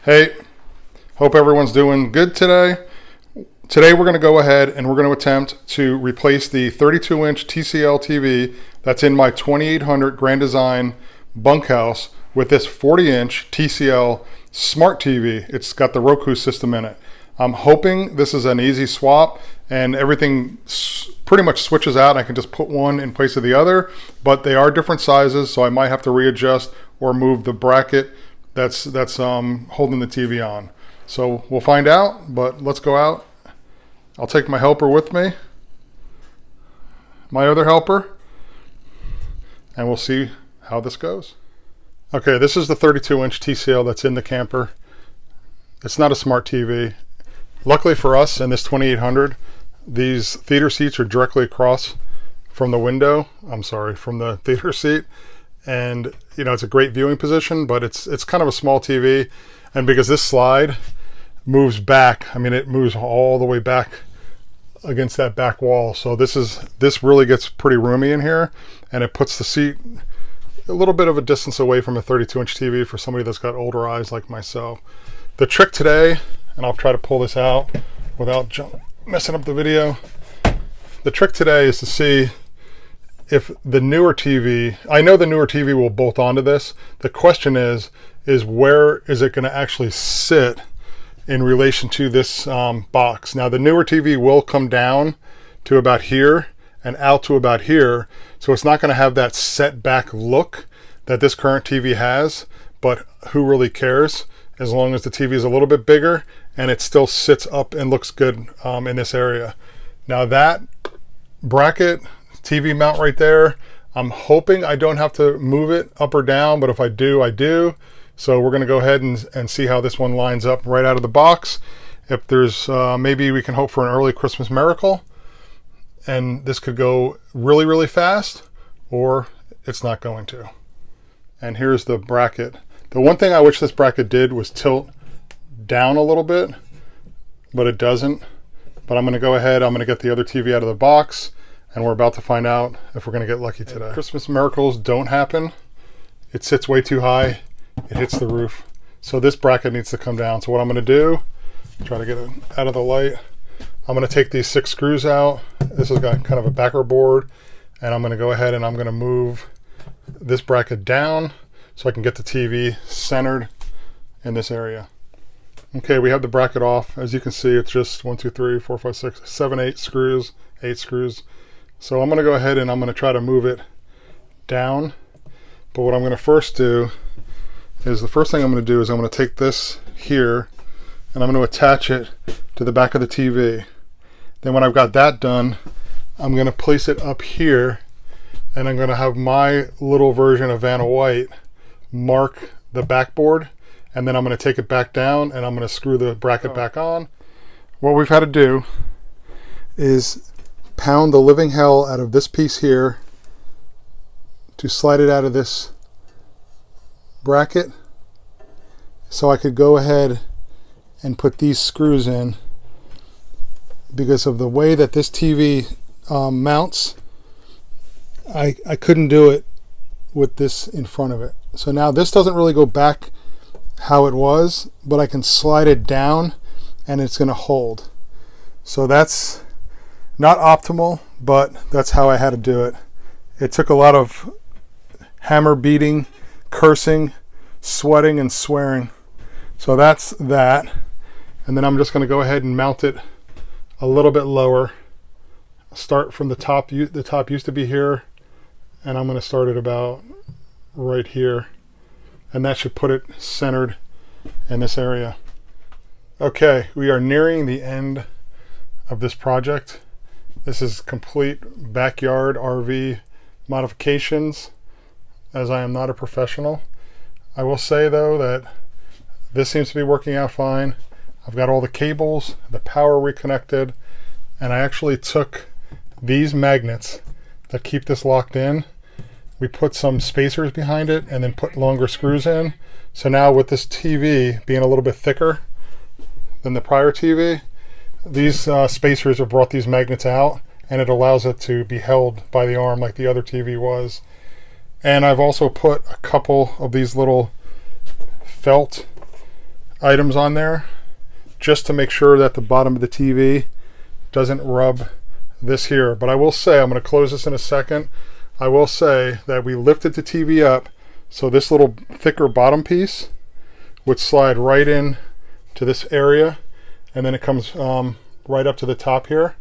Hey, hope everyone's doing good today. Today we're going to go ahead and we're going to attempt to replace the 32-inch TCL TV that's in my 2800 Grand Design bunkhouse with this 40-inch TCL Smart TV. It's got the Roku system in it. I'm hoping this is an easy swap and everything pretty much switches out. I can just put one in place of the other, but they are different sizes, so I might have to readjust or move the bracket that's holding the TV on. So we'll find out, but let's go out. I'll take my helper with me, my other helper, and we'll see how this goes. Okay, this is the 32-inch TCL that's in the camper. It's not a smart TV. Luckily for us in this 2800, these theater seats are directly across from the window. From the theater seat. And you know, it's a great viewing position, but it's kind of a small TV. And because this slide moves back, I mean, it moves all the way back against that back wall. So this really gets pretty roomy in here, and it puts the seat a little bit of a distance away from a 32-inch TV for somebody that's got older eyes like myself. The trick today, and I'll try to pull this out without messing up the video. The trick today is to see if the newer TV, I know the newer TV will bolt onto this. The question is where is it going to actually sit in relation to this box? Now the newer TV will come down to about here and out to about here, so it's not going to have that set back look that this current TV has, but who really cares, as long as the TV is a little bit bigger and it still sits up and looks good in this area. Now that bracket TV mount right there, I'm hoping I don't have to move it up or down, but if I do, I do. So we're going to go ahead and see how this one lines up right out of the box. If there's maybe we can hope for an early Christmas miracle, and this could go really, really fast, or it's not going to. And here's the bracket. The one thing I wish this bracket did was tilt down a little bit, but it doesn't. But I'm going to go ahead, I'm going to get the other TV out of the box, and we're about to find out if we're going to get lucky today. Christmas miracles don't happen. It sits way too high. It hits the roof. So this bracket needs to come down. So what I'm going to do, try to get it out of the light. I'm going to take these 6 screws out. This has got kind of a backer board, and I'm going to go ahead and I'm going to move this bracket down so I can get the TV centered in this area. Okay, we have the bracket off. As you can see, it's just 1, 2, 3, 4, 5, 6, 7, 8 screws, 8 screws. So I'm going to go ahead and I'm going to try to move it down. But what I'm going to first do is, the first thing I'm going to do is I'm going to take this here and I'm going to attach it to the back of the TV. Then when I've got that done, I'm going to place it up here, and I'm going to have my little version of Vanna White mark the backboard, and then I'm going to take it back down and I'm going to screw the bracket back on. What we've had to do is pound the living hell out of this piece here to slide it out of this bracket, so I could go ahead and put these screws in. Because of the way that this TV mounts, I couldn't do it with this in front of it. So now this doesn't really go back how it was, but I can slide it down and it's going to hold. So that's not optimal, but that's how I had to do it. It took a lot of hammer beating, cursing, sweating, and swearing. So that's that. And then I'm just going to go ahead and mount it a little bit lower. Start from the top. The top used to be here, and I'm going to start it about right here, and that should put it centered in this area. Okay, we are nearing the end of this project. This is complete backyard RV modifications, as I am not a professional. I will say though that this seems to be working out fine. I've got all the cables, the power reconnected, and I actually took these magnets that keep this locked in. We put some spacers behind it and then put longer screws in. So now with this TV being a little bit thicker than the prior TV, these spacers have brought these magnets out, and it allows it to be held by the arm like the other TV was. And I've also put a couple of these little felt items on there just to make sure that the bottom of the TV doesn't rub this here. But I will say, I'm going to close this in a second, I will say that we lifted the TV up so this little thicker bottom piece would slide right in to this area, and then it comes right up to the top here.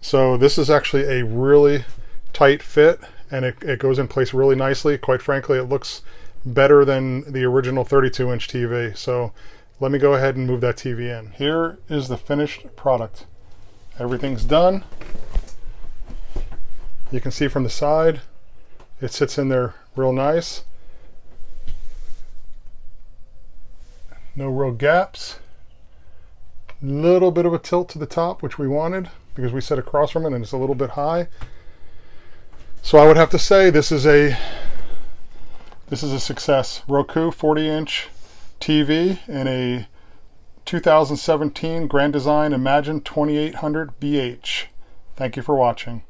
So this is actually a really tight fit, and it goes in place really nicely. Quite frankly, it looks better than the original 32-inch TV. So let me go ahead and move that TV in. Here is the finished product. Everything's done. You can see from the side, it sits in there real nice. No real gaps. Little bit of a tilt to the top, which we wanted because we sit across from it and it's a little bit high. So I would have to say this is a success. Roku 40-inch TV in a 2017 Grand Design Imagine 2800 BH. Thank you for watching.